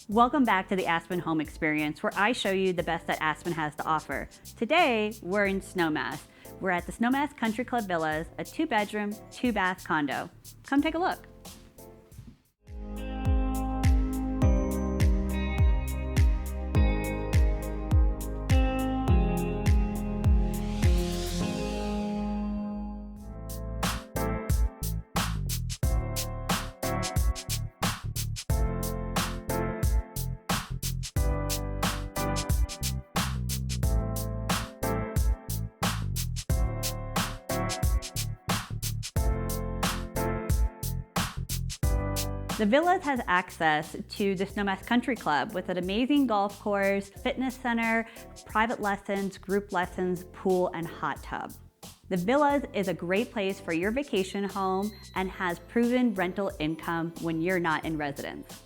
Welcome back to the Aspen Home Experience, where I show you the best that Aspen has to offer. Today, we're in Snowmass. We're at the Snowmass Country Club Villas, a 2-bedroom, 2-bath condo. Come take a look. The Villas has access to the Snowmass Country Club with an amazing golf course, fitness center, private lessons, group lessons, pool, and hot tub. The Villas is a great place for your vacation home and has proven rental income when you're not in residence.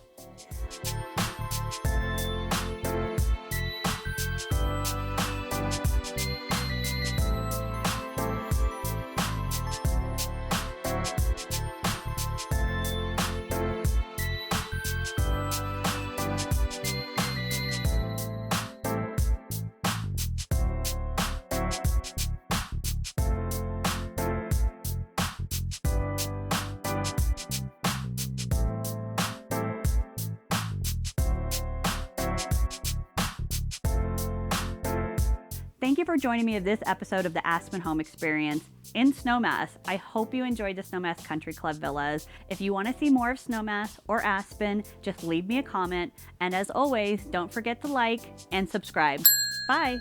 Thank you for joining me in this episode of the Aspen Home Experience in Snowmass. I hope you enjoyed the Snowmass Country Club Villas. If you want to see more of Snowmass or Aspen, just leave me a comment. And as always, don't forget to like and subscribe. Bye.